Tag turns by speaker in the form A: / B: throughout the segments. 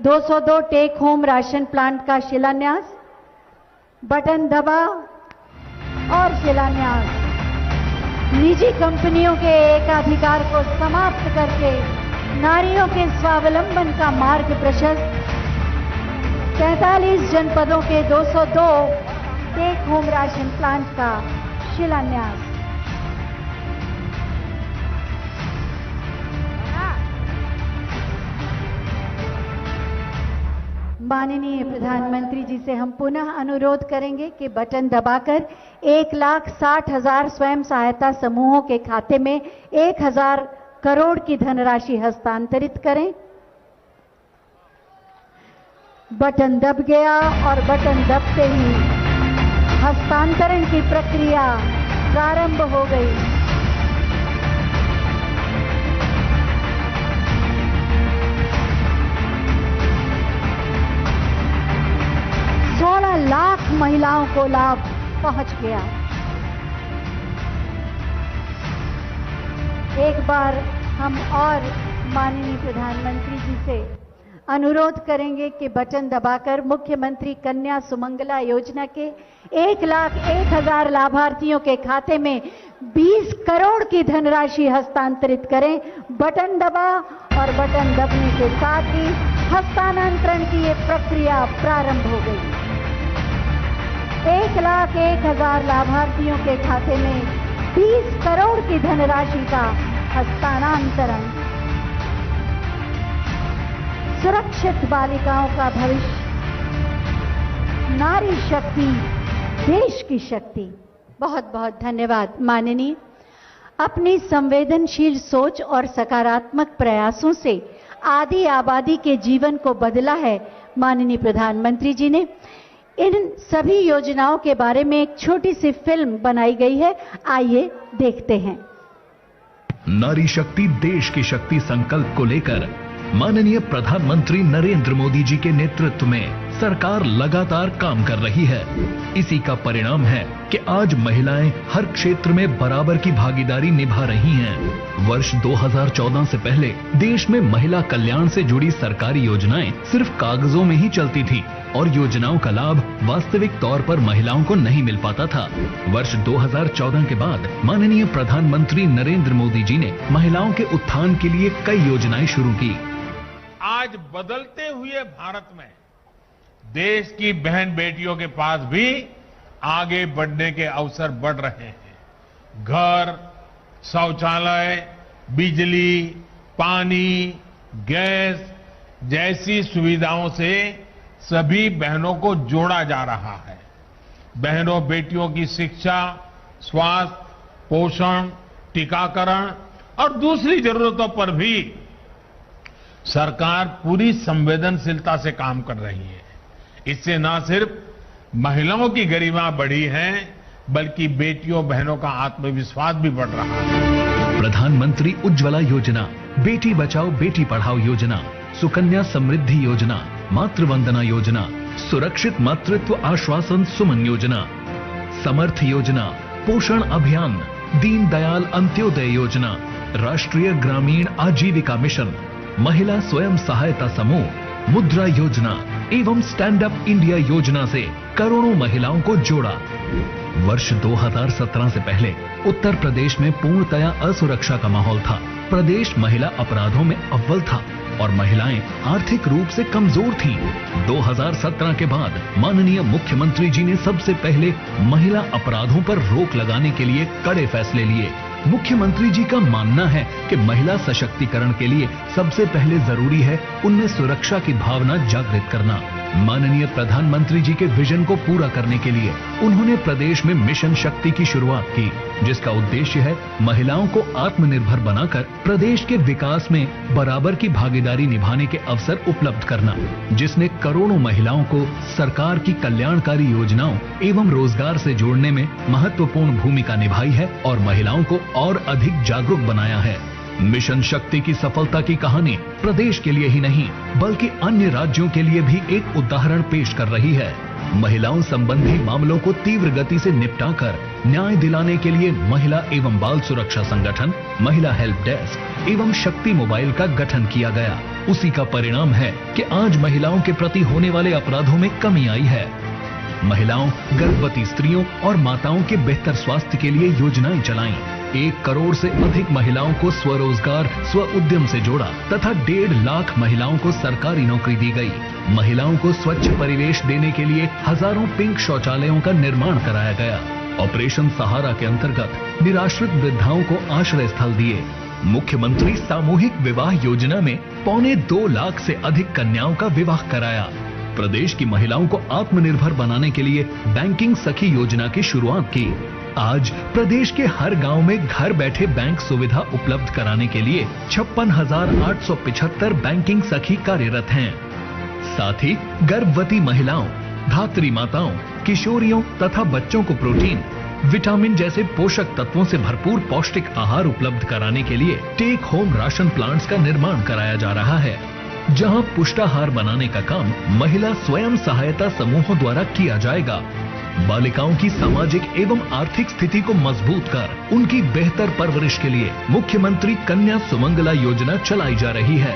A: 202 take home ration plant का शिलान्यास, button दबा और शिलान्यास। निजी कंपनियों के एकाधिकार को समाप्त करके नारियों के स्वावलंबन का मार्ग प्रशस्त। 43 जनपदों के 202 टेक होम राशन प्लांट का शिलान्यास। माननीय प्रधानमंत्री जी से हम पुनः अनुरोध करेंगे कि बटन दबाकर 1,60,000 स्वयं सहायता समूहों के खाते में 1,000 करोड़ की धनराशि हस्तांतरित करें। बटन दब गया और बटन दबते ही हस्तांतरण की प्रक्रिया प्रारंभ हो गई। लाख महिलाओं को लाभ पहुंच गया। एक बार हम और माननीय प्रधानमंत्री जी से अनुरोध करेंगे कि बटन दबाकर मुख्यमंत्री कन्या सुमंगला योजना के 1,01,000 लाभार्थियों के खाते में 20 करोड़ की धनराशि हस्तांतरित करें। बटन दबा और बटन दबने के साथ ही हस्तांतरण की ये प्रक्रिया प्रारंभ हो गई। 1,01,000 लाभार्थियों के खाते में 20 करोड़ की धनराशि का हस्तांतरण। सुरक्षित बालिकाओं का भविष्य, नारी शक्ति, देश की शक्ति। बहुत बहुत धन्यवाद माननीय। अपनी संवेदनशील सोच और सकारात्मक प्रयासों से आदि आबादी के जीवन को बदला है माननीय प्रधानमंत्री जी ने। इन सभी योजनाओं के बारे में एक छोटी सी फिल्म बनाई गई है, आइए देखते हैं।
B: नारी शक्ति देश की शक्ति संकल्प को लेकर माननीय प्रधानमंत्री नरेंद्र मोदी जी के नेतृत्व में सरकार लगातार काम कर रही है। इसी का परिणाम है कि आज महिलाएं हर क्षेत्र में बराबर की भागीदारी निभा रही हैं। वर्ष 2014 से पहले देश में महिला कल्याण से जुड़ी सरकारी योजनाएं सिर्फ कागजों में ही चलती थी और योजनाओं का लाभ वास्तविक तौर पर महिलाओं को नहीं मिल पाता था। वर्ष 2014 के बाद माननीय प्रधानमंत्री नरेंद्र मोदी जी ने महिलाओं के उत्थान के लिए कई योजनाएं शुरू की।
C: आज बदलते हुए भारत में देश की बहन बेटियों के पास भी आगे बढ़ने के अवसर बढ़ रहे हैं। घर, शौचालय, बिजली, पानी, गैस जैसी सुविधाओं से सभी बहनों को जोड़ा जा रहा है। बहनों बेटियों की शिक्षा, स्वास्थ्य, पोषण, टीकाकरण और दूसरी जरूरतों पर भी सरकार पूरी संवेदनशीलता से काम कर रही है। इससे न सिर्फ महिलाओं की गरिमा बढ़ी है, बल्कि बेटियों बहनों का आत्मविश्वास भी बढ़ रहा है।
B: प्रधानमंत्री उज्ज्वला योजना, बेटी बचाओ बेटी पढ़ाओ योजना, सुकन्या समृद्धि योजना, मातृवंदना योजना, सुरक्षित मातृत्व आश्वासन सुमन योजना, समर्थ योजना, पोषण अभियान, दीनदयाल अंत्योदय योजना, राष्ट्रीय ग्रामीण आजीविका मिशन, महिला स्वयं सहायता समूह, मुद्रा योजना एवं स्टैंड अप इंडिया योजना से करोड़ों महिलाओं को जोड़ा। वर्ष 2017 से पहले उत्तर प्रदेश में पूर्णतया असुरक्षा का माहौल था। प्रदेश महिला अपराधों में अव्वल था और महिलाएं आर्थिक रूप से कमजोर थीं। 2017 के बाद माननीय मुख्यमंत्री जी ने सबसे पहले महिला अपराधों पर रोक लगाने के लिए कड़े फैसले लिए। मुख्यमंत्री जी का मानना है कि महिला सशक्तिकरण के लिए सबसे पहले जरूरी है उनमें सुरक्षा की भावना जागृत करना। माननीय प्रधानमंत्री जी के विजन को पूरा करने के लिए उन्होंने प्रदेश में मिशन शक्ति की शुरुआत की, जिसका उद्देश्य है महिलाओं को आत्मनिर्भर बनाकर प्रदेश के विकास में बराबर की भागीदारी निभाने के अवसर उपलब्ध करना, जिसने करोड़ों महिलाओं को सरकार की कल्याणकारी योजनाओं एवं रोजगार से जोड़ने में महत्वपूर्ण भूमिका निभाई है और महिलाओं को और अधिक जागरूक बनाया है। मिशन शक्ति की सफलता की कहानी प्रदेश के लिए ही नहीं बल्कि अन्य राज्यों के लिए भी एक उदाहरण पेश कर रही है। महिलाओं संबंधी मामलों को तीव्र गति से निपटाकर न्याय दिलाने के लिए महिला एवं बाल सुरक्षा संगठन, महिला हेल्प डेस्क एवं शक्ति मोबाइल का गठन किया गया। उसी का परिणाम है कि आज महिलाओं के प्रति होने वाले अपराधों में कमी आई है। महिलाओं, गर्भवती स्त्रियों और माताओं के बेहतर स्वास्थ्य के लिए योजनाएं चलाईं। 1 करोड़ से अधिक महिलाओं को स्वरोजगार, स्व उद्यम से जोड़ा तथा 1.5 लाख महिलाओं को सरकारी नौकरी दी गई। महिलाओं को स्वच्छ परिवेश देने के लिए हजारों पिंक शौचालयों का निर्माण कराया गया। ऑपरेशन सहारा के अंतर्गत निराश्रित वृद्धाओं को आश्रय स्थल दिए। मुख्यमंत्री सामूहिक विवाह योजना में 2.25 लाख से अधिक कन्याओं का विवाह कराया। प्रदेश की महिलाओं को आत्मनिर्भर बनाने के लिए बैंकिंग सखी योजना की शुरुआत की। आज प्रदेश के हर गांव में घर बैठे बैंक सुविधा उपलब्ध कराने के लिए 56,875 बैंकिंग सखी कार्यरत हैं। साथ ही गर्भवती महिलाओं, धात्री माताओं, किशोरियों तथा बच्चों को प्रोटीन, विटामिन जैसे पोषक तत्वों से भरपूर पौष्टिक आहार उपलब्ध कराने के लिए टेक होम राशन प्लांट्स का निर्माण कराया जा रहा है, जहां पुष्टाहार बनाने का काम महिला स्वयं सहायता समूहों द्वारा किया जाएगा। बालिकाओं की सामाजिक एवं आर्थिक स्थिति को मजबूत कर उनकी बेहतर परवरिश के लिए मुख्यमंत्री कन्या सुमंगला योजना चलाई जा रही है।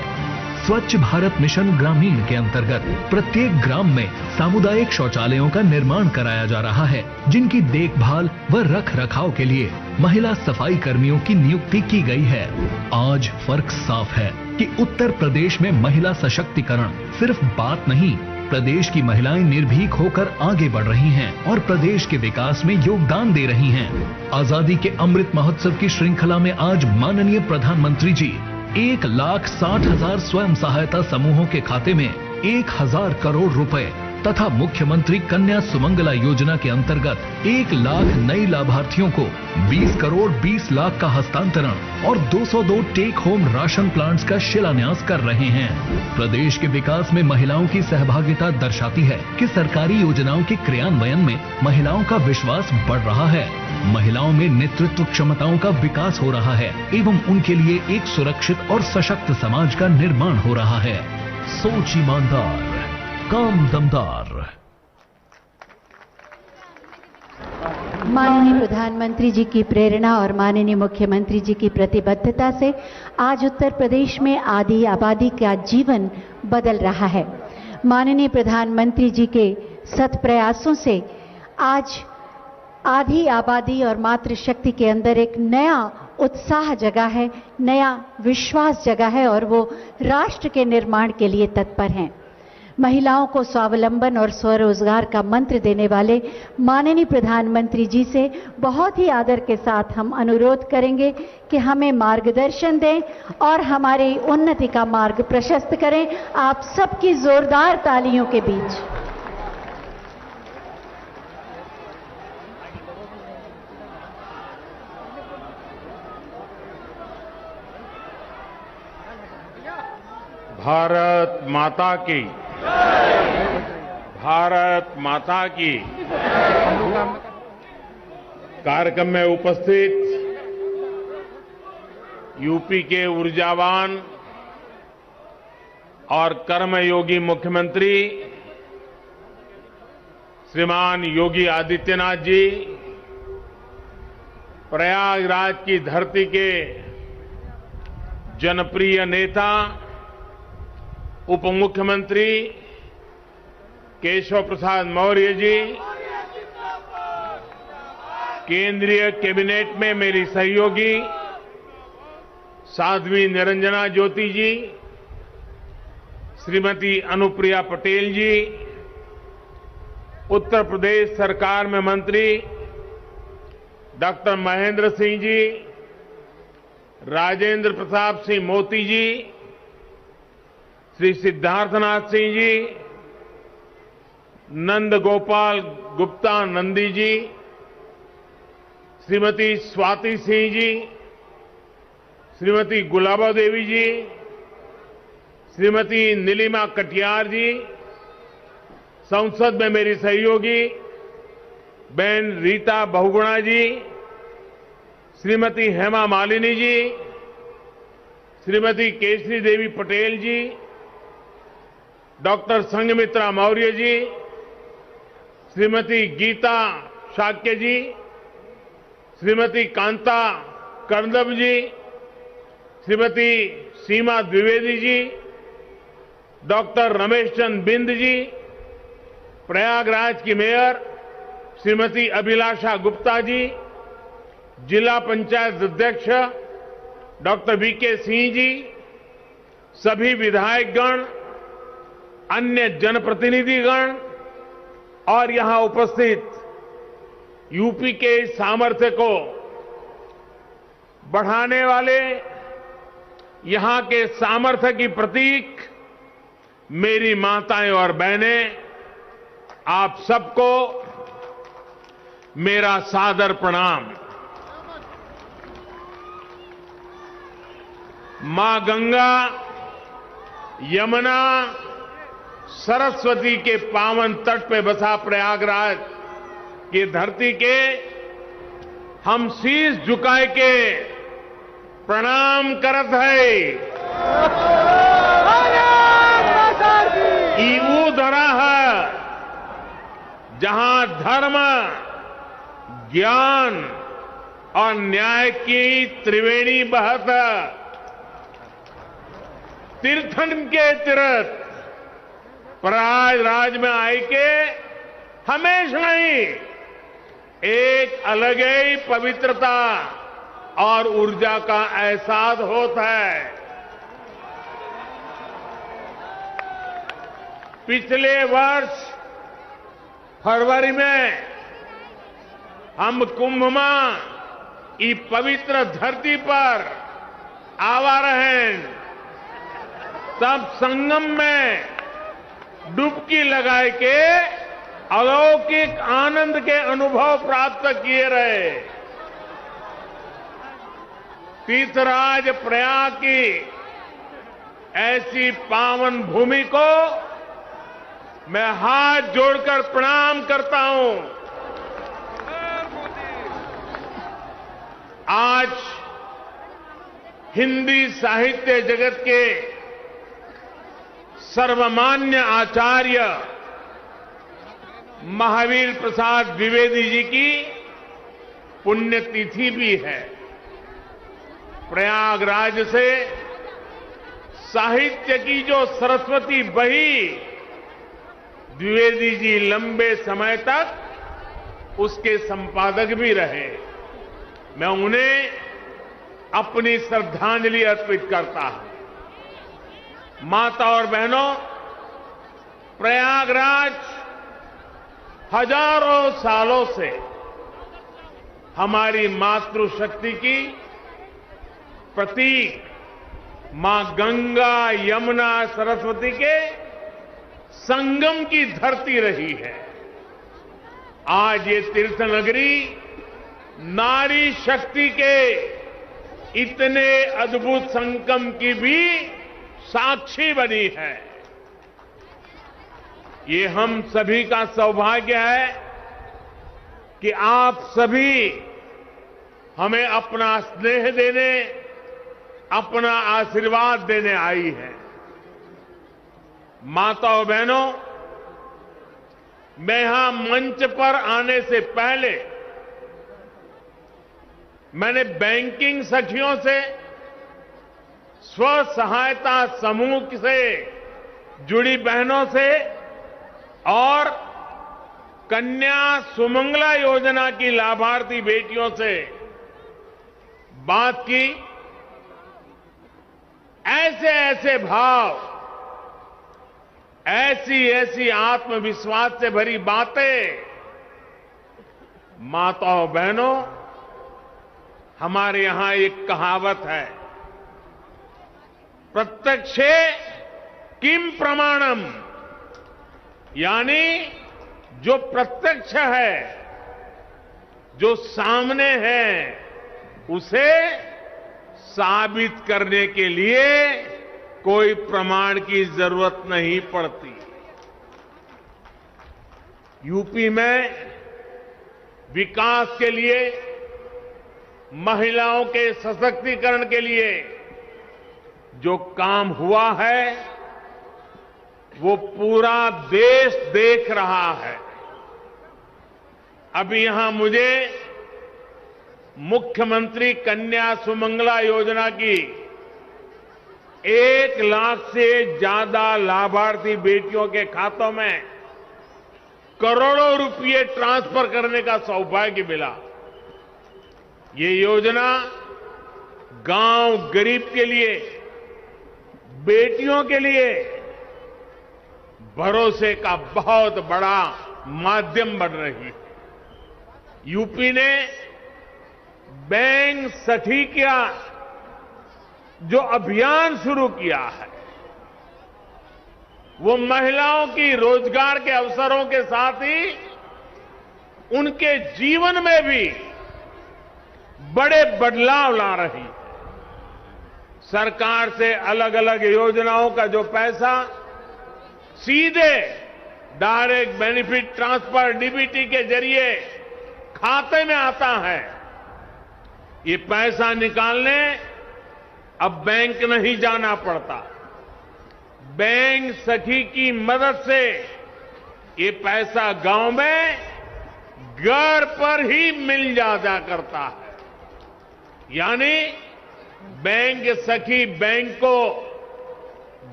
B: स्वच्छ भारत मिशन ग्रामीण के अंतर्गत प्रत्येक ग्राम में सामुदायिक शौचालयों का निर्माण कराया जा रहा है, जिनकी देखभाल व रख रखाव के लिए महिला सफाई कर्मियों की नियुक्ति की गई है। आज फर्क साफ है कि उत्तर प्रदेश में महिला सशक्तिकरण सिर्फ बात नहीं, प्रदेश की महिलाएं निर्भीक होकर आगे बढ़ रही हैं और प्रदेश के विकास में योगदान दे रही हैं। आजादी के अमृत महोत्सव की श्रृंखला में आज माननीय प्रधानमंत्री जी 1,60,000 स्वयं सहायता समूहों के खाते में 1,000 करोड़ रुपए तथा मुख्यमंत्री कन्या सुमंगला योजना के अंतर्गत 1 लाख नए लाभार्थियों को 20 करोड़ 20 लाख का हस्तांतरण और 202 टेक होम राशन प्लांट्स का शिलान्यास कर रहे हैं। प्रदेश के विकास में महिलाओं की सहभागिता दर्शाती है कि सरकारी योजनाओं के क्रियान्वयन में महिलाओं का विश्वास बढ़ रहा है। महिलाओं में नेतृत्व क्षमताओं का विकास हो रहा है एवं उनके लिए एक सुरक्षित और सशक्त समाज का निर्माण हो रहा है। सोच ईमानदार, काम दमदार।
A: माननीय प्रधानमंत्री जी की प्रेरणा और माननीय मुख्यमंत्री जी की प्रतिबद्धता से आज उत्तर प्रदेश में आधी आबादी का जीवन बदल रहा है। माननीय प्रधानमंत्री जी के सत प्रयासों से आज आधी आबादी और मातृशक्ति के अंदर एक नया उत्साह जगा है, नया विश्वास जगा है और वो राष्ट्र के निर्माण के लिए तत्पर हैं। महिलाओं को स्वावलंबन और स्वरोजगार का मंत्र देने वाले माननीय प्रधानमंत्री जी से बहुत ही आदर के साथ हम अनुरोध करेंगे कि हमें मार्गदर्शन दें और हमारी उन्नति का मार्ग प्रशस्त करें। आप सबकी जोरदार तालियों के बीच
C: भारत माता की, भारत माता की। कार्यक्रम में उपस्थित यूपी के ऊर्जावान और कर्मयोगी मुख्यमंत्री श्रीमान योगी आदित्यनाथ जी, प्रयागराज की धरती के जनप्रिय नेता उप मुख्यमंत्री केशव प्रसाद मौर्य जी, केंद्रीय कैबिनेट में मेरी सहयोगी साध्वी निरंजना ज्योति जी, श्रीमती अनुप्रिया पटेल जी, उत्तर प्रदेश सरकार में मंत्री डॉक्टर महेंद्र सिंह जी, राजेंद्र प्रताप सिंह मोती जी, श्री सिद्धार्थनाथ सिंह जी, नंद गोपाल गुप्ता नंदी जी, श्रीमती स्वाति सिंह जी, श्रीमती गुलाबा देवी जी, श्रीमती नीलिमा कटियार जी, संसद में मेरी सहयोगी बहन रीता बहुगुणा जी, श्रीमती हेमा मालिनी जी, श्रीमती केशरी देवी पटेल जी, डॉक्टर संघमित्रा मौर्य जी, श्रीमती गीता शाक्य जी, श्रीमती कांता कर्दम जी, श्रीमती सीमा द्विवेदी जी, डॉक्टर रमेश चंद बिंद जी, प्रयागराज की मेयर श्रीमती अभिलाषा गुप्ता जी, जिला पंचायत अध्यक्ष डॉक्टर वीके सिंह जी, सभी विधायकगण, अन्य जनप्रतिनिधिगण और यहां उपस्थित यूपी के सामर्थ्य को बढ़ाने वाले, यहां के सामर्थ्य की प्रतीक मेरी माताएं और बहनें, आप सबको मेरा सादर प्रणाम। मां गंगा, यमुना, सरस्वती के पावन तट पे बसा प्रयागराज की धरती के हम शीश झुकाए के प्रणाम करत है। ईऊ धरा है जहां धर्म, ज्ञान और न्याय की त्रिवेणी बहत, तीर्थन के तीर्थ प्रयागराज में आए के हमेशा ही एक अलग ही पवित्रता और ऊर्जा का एहसास होता है। पिछले वर्ष फरवरी में हम कुंभ में इस पवित्र धरती पर आवा रहे, तब संगम में डुबकी लगाए के अलौकिक आनंद के अनुभव प्राप्त किए रहे। तीर्थराज प्रयाग की ऐसी पावन भूमि को मैं हाथ जोड़कर प्रणाम करता हूं। आज हिंदी साहित्य जगत के सर्वमान्य आचार्य महावीर प्रसाद द्विवेदी जी की पुण्यतिथि भी है। प्रयागराज से साहित्य की जो सरस्वती बही, द्विवेदी जी लंबे समय तक उसके संपादक भी रहे। मैं उन्हें अपनी श्रद्धांजलि अर्पित करता हूं। माता और बहनों, प्रयागराज हजारों सालों से हमारी मातृशक्ति की प्रतीक मां गंगा, यमुना, सरस्वती के संगम की धरती रही है। आज ये तीर्थ नगरी नारी शक्ति के इतने अद्भुत संगम की भी साक्षी बनी है। ये हम सभी का सौभाग्य है कि आप सभी हमें अपना स्नेह देने, अपना आशीर्वाद देने आई है। माताओं बहनों, मैं यहां मंच पर आने से पहले मैंने बैंकिंग सखियों से, स्व सहायता समूह से जुड़ी बहनों से और कन्या सुमंगला योजना की लाभार्थी बेटियों से बात की। ऐसे ऐसे भाव, ऐसी ऐसी आत्मविश्वास से भरी बातें, माताओं बहनों, हमारे यहां एक कहावत है, प्रत्यक्षे किम प्रमाणम, यानी जो प्रत्यक्ष है, जो सामने है, उसे साबित करने के लिए कोई प्रमाण की जरूरत नहीं पड़ती। यूपी में विकास के लिए, महिलाओं के सशक्तिकरण के लिए जो काम हुआ है वो पूरा देश देख रहा है। अभी यहां मुझे मुख्यमंत्री कन्या सुमंगला योजना की 1 लाख से ज्यादा लाभार्थी बेटियों के खातों में करोड़ों रुपए ट्रांसफर करने का सौभाग्य मिला। ये योजना गांव गरीब के लिए, बेटियों के लिए भरोसे का बहुत बड़ा माध्यम बन रही है। यूपी ने बैंक सखी का जो अभियान शुरू किया है, वो महिलाओं की रोजगार के अवसरों के साथ ही उनके जीवन में भी बड़े बदलाव ला रही है। सरकार से अलग अलग योजनाओं का जो पैसा सीधे डायरेक्ट बेनिफिट ट्रांसफर डीबीटी के जरिए खाते में आता है, ये पैसा निकालने अब बैंक नहीं जाना पड़ता। बैंक सखी की मदद से ये पैसा गांव में घर पर ही मिल जाया करता है। यानी बैंक सखी बैंक को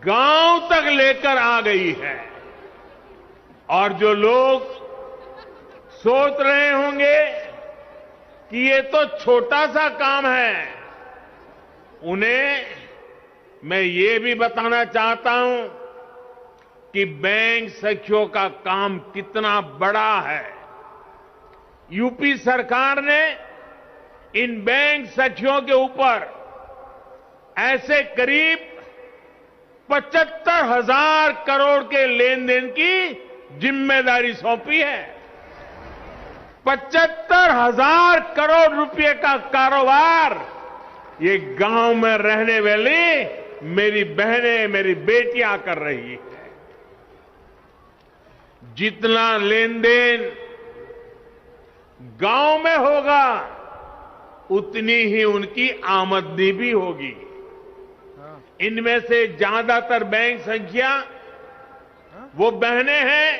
C: गांव तक लेकर आ गई है। और जो लोग सोच रहे होंगे कि ये तो छोटा सा काम है, उन्हें मैं ये भी बताना चाहता हूं कि बैंक सखियों का काम कितना बड़ा है। यूपी सरकार ने इन बैंक सखियों के ऊपर ऐसे करीब 75,000 करोड़ के लेन देन की जिम्मेदारी सौंपी है। 75,000 करोड़ रुपए का कारोबार ये गांव में रहने वाली मेरी बहनें, मेरी बेटियां कर रही है। जितना लेन देन गांव में होगा, उतनी ही उनकी आमदनी भी होगी। इनमें से ज्यादातर बैंक संख्या वो बहनें हैं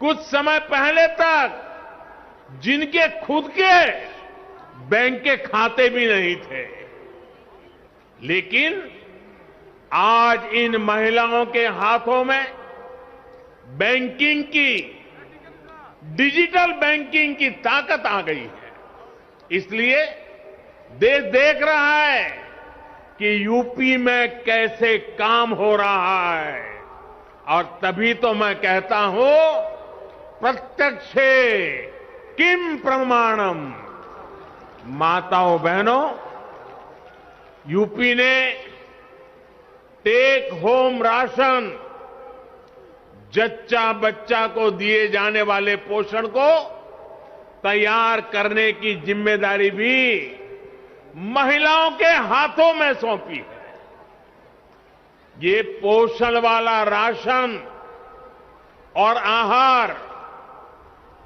C: कुछ समय पहले तक जिनके खुद के बैंक के खाते भी नहीं थे, लेकिन आज इन महिलाओं के हाथों में बैंकिंग की, डिजिटल बैंकिंग की ताकत आ गई है। इसलिए देश देख रहा है कि यूपी में कैसे काम हो रहा है। और तभी तो मैं कहता हूं, प्रत्यक्षे किम प्रमाणम। माताओं बहनों, यूपी ने टेक होम राशन, जच्चा बच्चा को दिए जाने वाले पोषण को तैयार करने की जिम्मेदारी भी महिलाओं के हाथों में सौंपी है। ये पोषण वाला राशन और आहार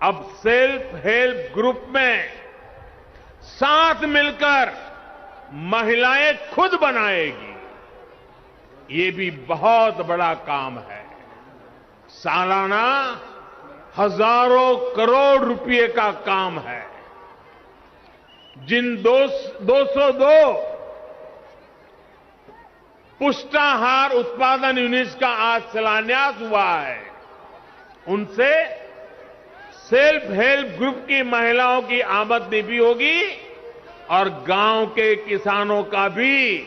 C: अब सेल्फ हेल्प ग्रुप में साथ मिलकर महिलाएं खुद बनाएगी। ये भी बहुत बड़ा काम है। सालाना हजारों करोड़ रुपए का काम है। जिन 202 पुष्टाहार उत्पादन यूनिट्स का आज शिलान्यास हुआ है, उनसे सेल्फ हेल्प ग्रुप की महिलाओं की आमदनी भी होगी और गांव के किसानों का भी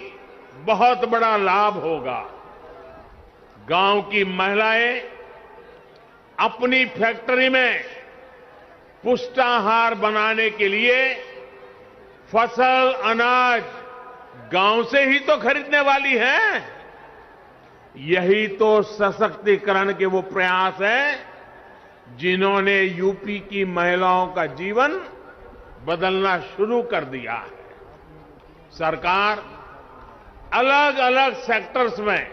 C: बहुत बड़ा लाभ होगा। गांव की महिलाएं अपनी फैक्ट्री में पुष्टाहार बनाने के लिए फसल, अनाज गांव से ही तो खरीदने वाली हैं। यही तो सशक्तिकरण के वो प्रयास हैं जिन्होंने यूपी की महिलाओं का जीवन बदलना शुरू कर दिया है। सरकार अलग अलग सेक्टर्स में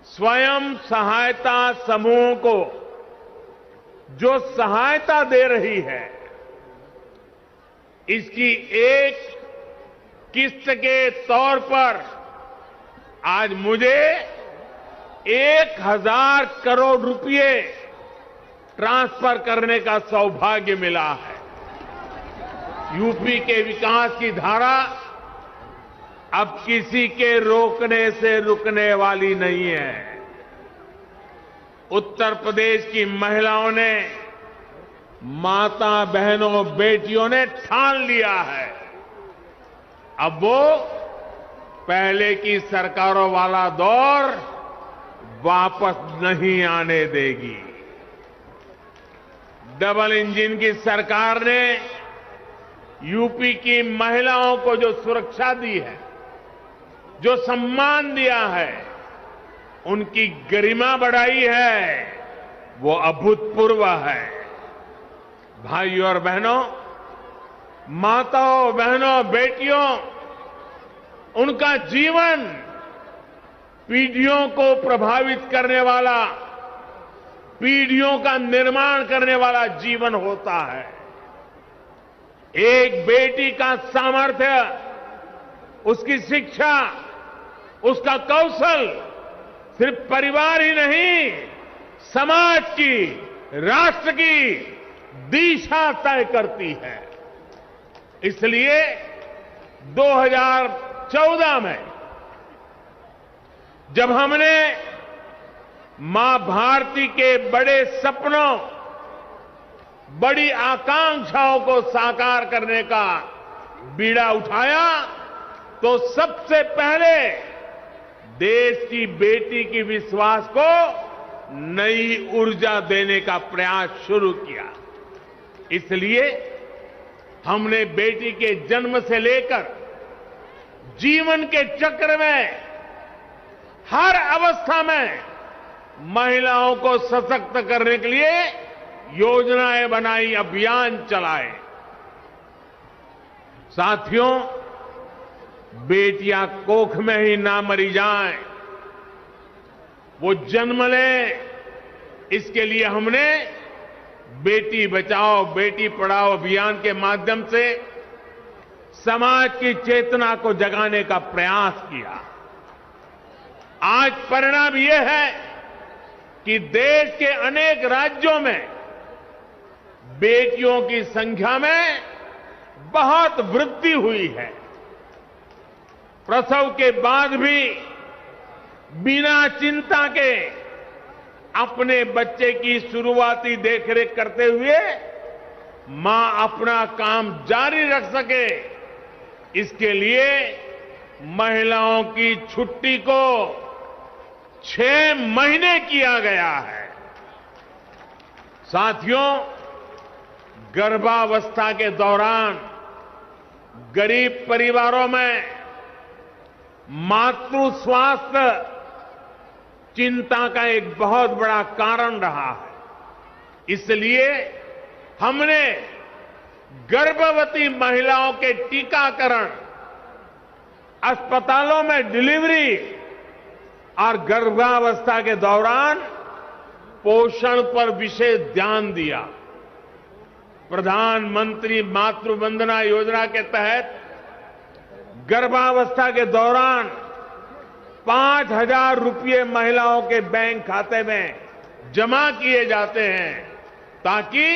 C: स्वयं सहायता समूहों को जो सहायता दे रही है, इसकी एक किस्त के तौर पर आज मुझे 1,000 करोड़ रुपए ट्रांसफर करने का सौभाग्य मिला है। यूपी के विकास की धारा अब किसी के रोकने से रुकने वाली नहीं है। उत्तर प्रदेश की महिलाओं ने, माता बहनों बेटियों ने ठान लिया है, अब वो पहले की सरकारों वाला दौर वापस नहीं आने देगी। डबल इंजन की सरकार ने यूपी की महिलाओं को जो सुरक्षा दी है, जो सम्मान दिया है, उनकी गरिमा बढ़ाई है, वो अभूतपूर्व है। भाइयों और बहनों, माताओं बहनों बेटियों, उनका जीवन पीढ़ियों को प्रभावित करने वाला, पीढ़ियों का निर्माण करने वाला जीवन होता है। एक बेटी का सामर्थ्य, उसकी शिक्षा, उसका कौशल सिर्फ परिवार ही नहीं, समाज की, राष्ट्र की दिशा तय करती है। इसलिए 2014 में जब हमने मां भारती के बड़े सपनों, बड़ी आकांक्षाओं को साकार करने का बीड़ा उठाया, तो सबसे पहले देश की बेटी की विश्वास को नई ऊर्जा देने का प्रयास शुरू किया। इसलिए हमने बेटी के जन्म से लेकर जीवन के चक्र में हर अवस्था में महिलाओं को सशक्त करने के लिए योजनाएं बनाई, अभियान चलाए। साथियों, बेटियां कोख में ही ना मरी जाएं, वो जन्म लें, इसके लिए हमने बेटी बचाओ बेटी पढ़ाओ अभियान के माध्यम से समाज की चेतना को जगाने का प्रयास किया। आज परिणाम यह है कि देश के अनेक राज्यों में बेटियों की संख्या में बहुत वृद्धि हुई है। प्रसव के बाद भी बिना चिंता के अपने बच्चे की शुरुआती देखरेख करते हुए मां अपना काम जारी रख सके, इसके लिए महिलाओं की छुट्टी को 6 महीने किया गया है। साथियों, गर्भावस्था के दौरान गरीब परिवारों में मातृ स्वास्थ्य चिंता का एक बहुत बड़ा कारण रहा है। इसलिए हमने गर्भवती महिलाओं के टीकाकरण, अस्पतालों में डिलीवरी और गर्भावस्था के दौरान पोषण पर विशेष ध्यान दिया। प्रधानमंत्री मातृ वंदना योजना के तहत गर्भावस्था के दौरान 5,000 रुपये महिलाओं के बैंक खाते में जमा किए जाते हैं, ताकि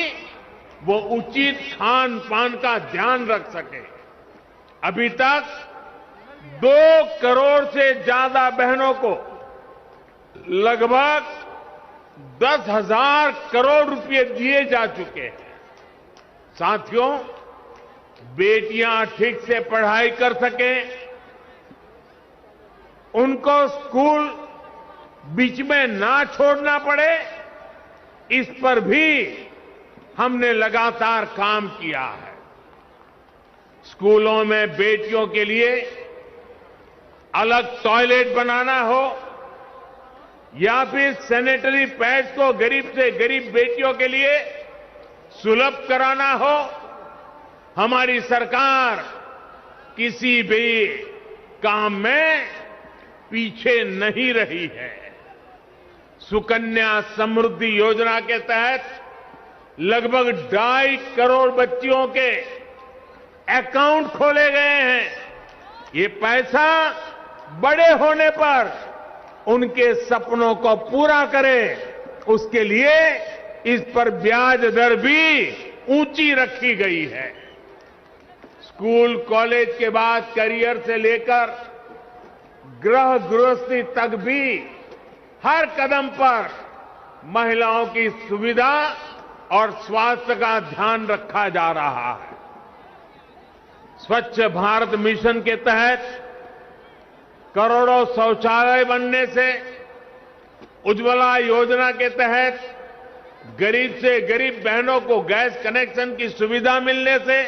C: वो उचित खान पान का ध्यान रख सके। अभी तक 2 करोड़ से ज्यादा बहनों को लगभग 10,000 करोड़ रुपए दिए जा चुके हैं। साथियों, बेटियां ठीक से पढ़ाई कर सकें, उनको स्कूल बीच में ना छोड़ना पड़े, इस पर भी हमने लगातार काम किया है। स्कूलों में बेटियों के लिए अलग टॉयलेट बनाना हो या फिर सैनिटरी पैड्स को गरीब से गरीब बेटियों के लिए सुलभ कराना हो, हमारी सरकार किसी भी काम में पीछे नहीं रही है। सुकन्या समृद्धि योजना के तहत लगभग 2.5 करोड़ बच्चियों के अकाउंट खोले गए हैं। ये पैसा बड़े होने पर उनके सपनों को पूरा करे, उसके लिए इस पर ब्याज दर भी ऊंची रखी गई है। स्कूल कॉलेज के बाद करियर से लेकर गृह गृहस्थी तक भी हर कदम पर महिलाओं की सुविधा और स्वास्थ्य का ध्यान रखा जा रहा है। स्वच्छ भारत मिशन के तहत करोड़ों शौचालय बनने से, उज्ज्वला योजना के तहत गरीब से गरीब बहनों को गैस कनेक्शन की सुविधा मिलने से,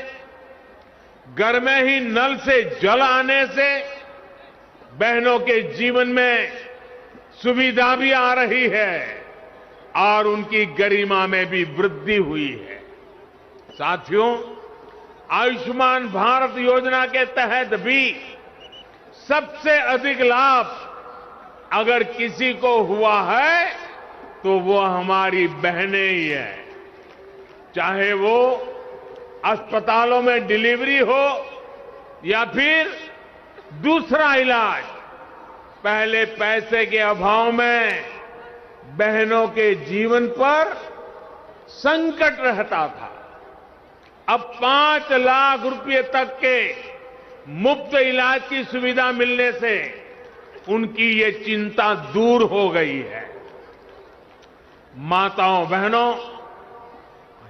C: घर में ही नल से जल आने से बहनों के जीवन में सुविधा भी आ रही है और उनकी गरिमा में भी वृद्धि हुई है। साथियों, आयुष्मान भारत योजना के तहत भी सबसे अधिक लाभ अगर किसी को हुआ है तो वो हमारी बहनें ही हैं। चाहे वो अस्पतालों में डिलीवरी हो या फिर दूसरा इलाज, पहले पैसे के अभाव में बहनों के जीवन पर संकट रहता था। अब 5 लाख रुपए तक के मुफ्त इलाज की सुविधा मिलने से उनकी ये चिंता दूर हो गई है। माताओं बहनों,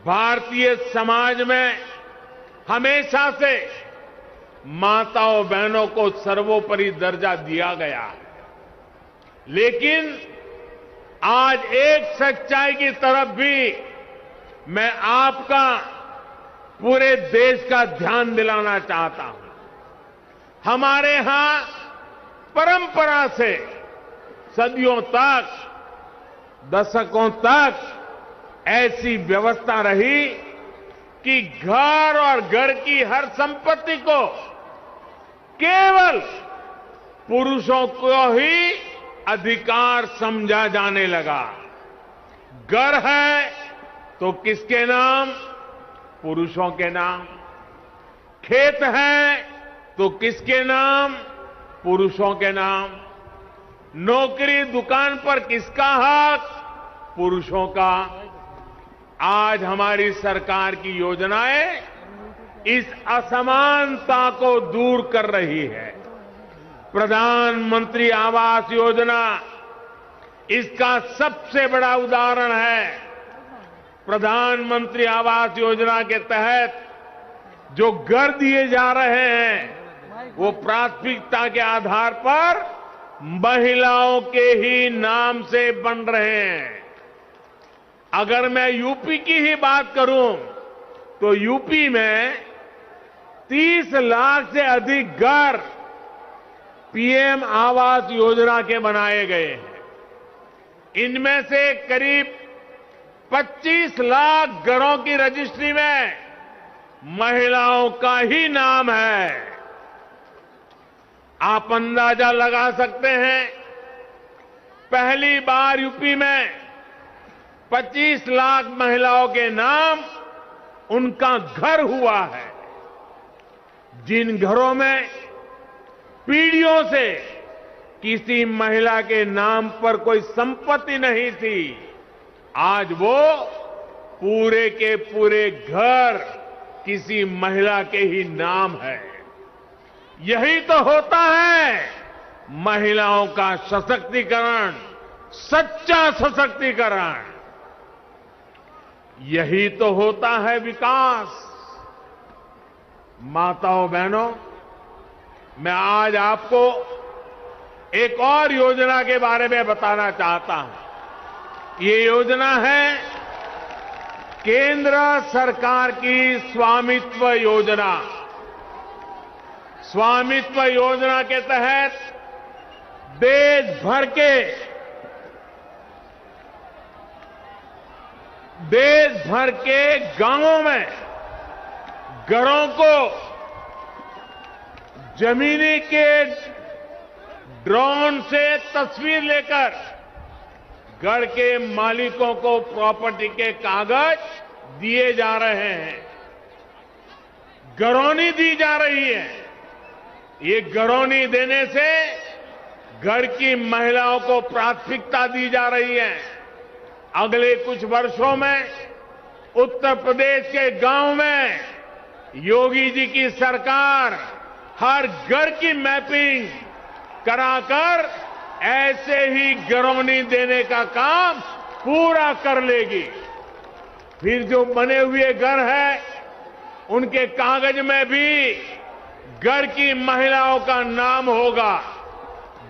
C: भारतीय समाज में हमेशा से माताओं बहनों को सर्वोपरि दर्जा दिया गया है, लेकिन आज एक सच्चाई की तरफ भी मैं आपका, पूरे देश का ध्यान दिलाना चाहता हूं। हमारे यहां परंपरा से सदियों तक, दशकों तक ऐसी व्यवस्था रही कि घर और घर की हर संपत्ति को केवल पुरुषों को ही अधिकार समझा जाने लगा। घर है तो किसके नाम? पुरुषों के नाम। खेत है तो किसके नाम? पुरुषों के नाम। नौकरी दुकान पर किसका हक? पुरुषों का। आज हमारी सरकार की योजनाएं इस असमानता को दूर कर रही है। प्रधानमंत्री आवास योजना इसका सबसे बड़ा उदाहरण है। प्रधानमंत्री आवास योजना के तहत जो घर दिए जा रहे हैं वो प्राथमिकता के आधार पर महिलाओं के ही नाम से बन रहे हैं। अगर मैं यूपी की ही बात करूं तो यूपी में 30 लाख से अधिक घर पीएम आवास योजना के बनाए गए हैं। इनमें से करीब 25 लाख घरों की रजिस्ट्री में महिलाओं का ही नाम है। आप अंदाजा लगा सकते हैं, पहली बार यूपी में 25 लाख महिलाओं के नाम उनका घर हुआ है। जिन घरों में पीढ़ियों से किसी महिला के नाम पर कोई संपत्ति नहीं थी, आज वो पूरे के पूरे घर किसी महिला के ही नाम है। यही तो होता है महिलाओं का सशक्तिकरण, सच्चा सशक्तिकरण। यही तो होता है विकास। माताओं बहनों, मैं आज आपको एक और योजना के बारे में बताना चाहता हूं। ये योजना है केंद्र सरकार की स्वामित्व योजना। स्वामित्व योजना के तहत देश भर के गांवों में घरों को जमीनी के ड्रोन से तस्वीर लेकर घर के मालिकों को प्रॉपर्टी के कागज दिए जा रहे हैं। घरौनी दी जा रही है। ये घरौनी देने से घर की महिलाओं को प्राथमिकता दी जा रही है। अगले कुछ वर्षों में उत्तर प्रदेश के गांव में योगी जी की सरकार हर घर की मैपिंग कराकर ऐसे ही गिरौनी देने का काम पूरा कर लेगी। फिर जो बने हुए घर है उनके कागज में भी घर की महिलाओं का नाम होगा,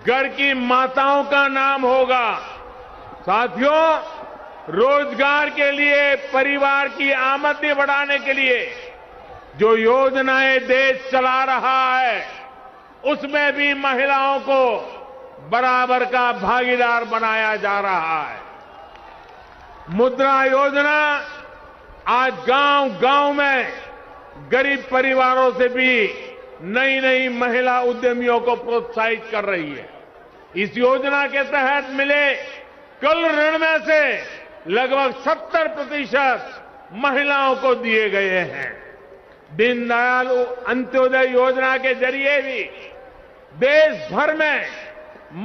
C: घर की माताओं का नाम होगा। साथियों, रोजगार के लिए, परिवार की आमदनी बढ़ाने के लिए जो योजनाएं देश चला रहा है उसमें भी महिलाओं को बराबर का भागीदार बनाया जा रहा है। मुद्रा योजना आज गांव-गांव में गरीब परिवारों से भी नई नई महिला उद्यमियों को प्रोत्साहित कर रही है। इस योजना के तहत मिले कुल ऋण में से लगभग 70% महिलाओं को दिए गए हैं। दीनदयाल अंत्योदय योजना के जरिए भी देश भर में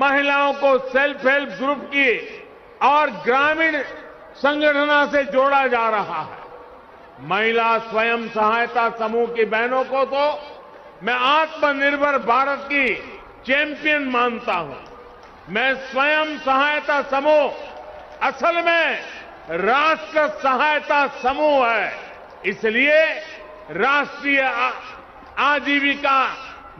C: महिलाओं को सेल्फ हेल्प ग्रुप की और ग्रामीण संगठनों से जोड़ा जा रहा है। महिला स्वयं सहायता समूह की बहनों को तो मैं आत्मनिर्भर भारत की चैंपियन मानता हूं। मैं स्वयं सहायता समूह असल में राष्ट्र सहायता समूह है, इसलिए राष्ट्रीय आजीविका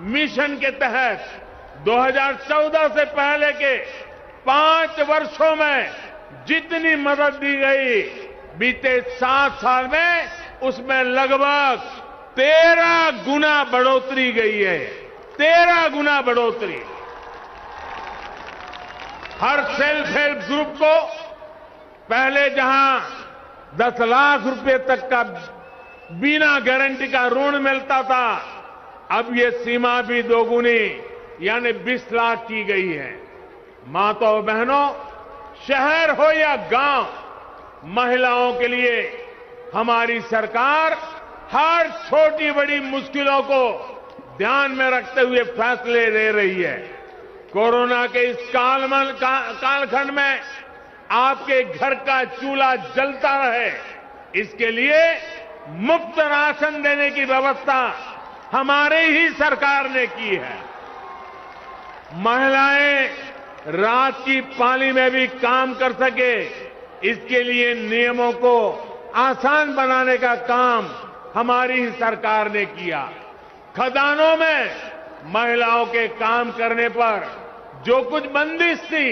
C: मिशन के तहत 2014 से पहले के 5 वर्षों में जितनी मदद दी गई, बीते 7 साल में उसमें लगभग 13 गुना बढ़ोतरी गई है। 13 गुना बढ़ोतरी। हर सेल्फ हेल्प ग्रुप को पहले जहां 10 लाख रुपए तक का बिना गारंटी का ऋण मिलता था, अब ये सीमा भी दोगुनी यानी 20 लाख की गई है। माताओं बहनों, शहर हो या गांव, महिलाओं के लिए हमारी सरकार हर छोटी बड़ी मुश्किलों को ध्यान में रखते हुए फैसले ले रही है। कोरोना के इस कालखंड में आपके घर का चूल्हा जलता रहे, इसके लिए मुफ्त राशन देने की व्यवस्था हमारे ही सरकार ने की है। महिलाएं रात की पाली में भी काम कर सके, इसके लिए नियमों को आसान बनाने का काम हमारी ही सरकार ने किया। खदानों में महिलाओं के काम करने पर जो कुछ बंदिश थी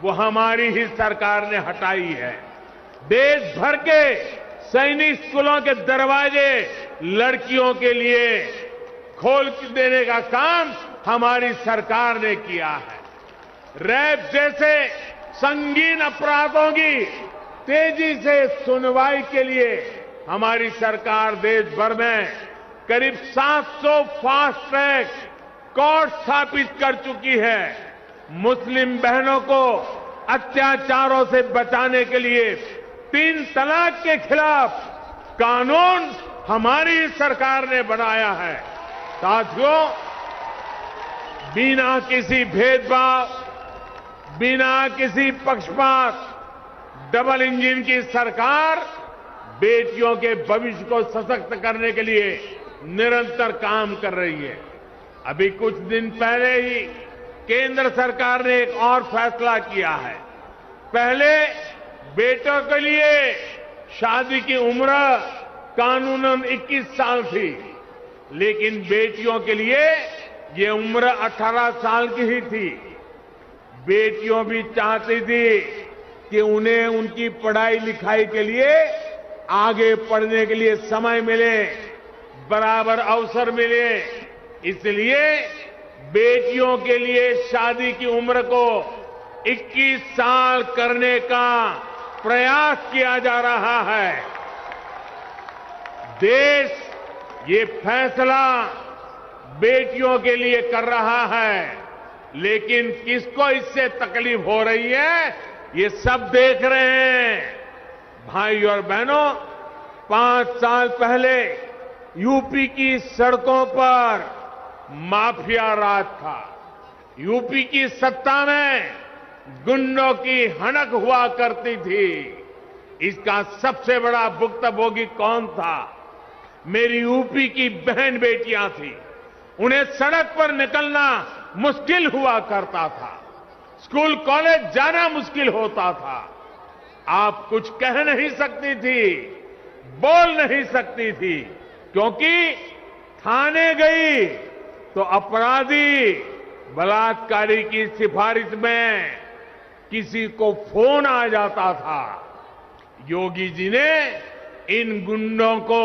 C: वो हमारी ही सरकार ने हटाई है। देश भर के सैनिक स्कूलों के दरवाजे लड़कियों के लिए खोल देने का काम हमारी सरकार ने किया है। रेप जैसे संगीन अपराधों की तेजी से सुनवाई के लिए हमारी सरकार देश भर में करीब 700 फास्ट ट्रैक कोर्ट स्थापित कर चुकी है। मुस्लिम बहनों को अत्याचारों से बचाने के लिए 3 तलाक के खिलाफ कानून हमारी सरकार ने बनाया है। साथियों, बिना किसी भेदभाव, बिना किसी पक्षपात, डबल इंजन की सरकार बेटियों के भविष्य को सशक्त करने के लिए निरंतर काम कर रही है। अभी कुछ दिन पहले ही केंद्र सरकार ने एक और फैसला किया है। पहले बेटों के लिए शादी की उम्र कानूनन 21 साल थी, लेकिन बेटियों के लिए ये उम्र 18 साल की ही थी। बेटियों भी चाहती थी कि उन्हें उनकी पढ़ाई लिखाई के लिए आगे पढ़ने के लिए समय मिले, बराबर अवसर मिले, इसलिए बेटियों के लिए शादी की उम्र को 21 साल करने का प्रयास किया जा रहा है। देश ये फैसला बेटियों के लिए कर रहा है, लेकिन किसको इससे तकलीफ हो रही है ये सब देख रहे हैं। भाई और बहनों, 5 साल पहले यूपी की सड़कों पर माफिया राज था। यूपी की सत्ता में गुंडों की हनक हुआ करती थी। इसका सबसे बड़ा भुक्तभोगी कौन था? मेरी यूपी की बहन बेटियां थी। उन्हें सड़क पर निकलना मुश्किल हुआ करता था, स्कूल कॉलेज जाना मुश्किल होता था। आप कुछ कह नहीं सकती थी, बोल नहीं सकती थी, क्योंकि थाने गई तो अपराधी बलात्कारी की सिफारिश में किसी को फोन आ जाता था। योगी जी ने इन गुंडों को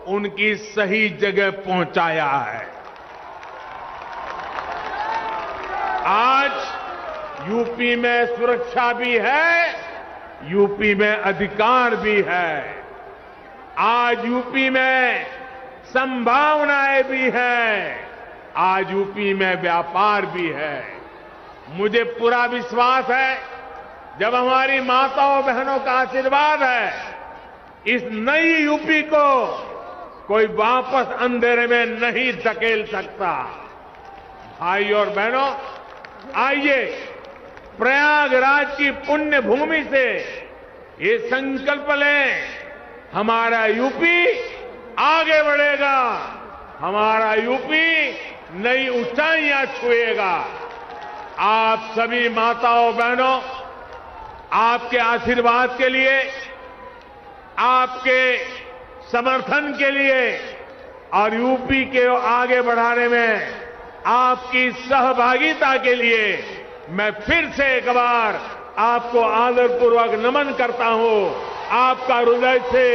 C: उनकी सही जगह पहुंचाया है। आज यूपी में सुरक्षा भी है, यूपी में अधिकार भी है, आज यूपी में संभावनाएं भी हैं, आज यूपी में व्यापार भी है। मुझे पूरा विश्वास है, जब हमारी माताओं बहनों का आशीर्वाद है, इस नई यूपी को कोई वापस अंधेरे में नहीं धकेल सकता। भाई और बहनों, आइए प्रयागराज की पुण्य भूमि से ये संकल्प लें, हमारा यूपी आगे बढ़ेगा, हमारा यूपी नई ऊंचाइयां छुएगा। आप सभी माताओं बहनों, आपके आशीर्वाद के लिए, आपके समर्थन के लिए और यूपी के आगे बढ़ाने में आपकी सहभागिता के लिए मैं फिर से एक बार आपको आदरपूर्वक नमन करता हूं। आपका हृदय से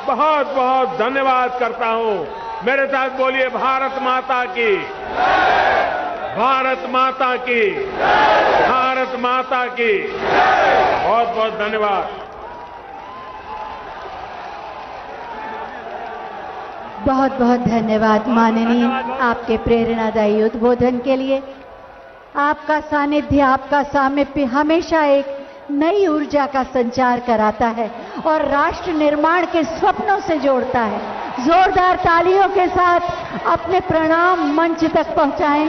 C: बहुत बहुत धन्यवाद करता हूं। मेरे साथ बोलिए, भारत माता की, भारत माता की, भारत माता की। बहुत बहुत धन्यवाद।
A: बहुत बहुत धन्यवाद माननीय, आपके प्रेरणादायी उद्बोधन के लिए। आपका सानिध्य, आपका सामीप्य हमेशा एक नई ऊर्जा का संचार कराता है और राष्ट्र निर्माण के स्वप्नों से जोड़ता है। जोरदार तालियों के साथ अपने प्रणाम मंच तक पहुंचाएं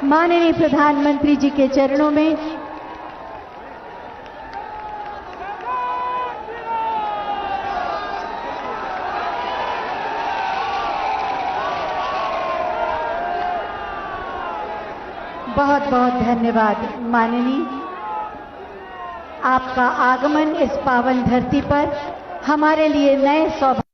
A: माननीय प्रधानमंत्री जी के चरणों में। बहुत बहुत धन्यवाद माननीय। आपका आगमन इस पावन धरती पर हमारे लिए नए सौभाग्य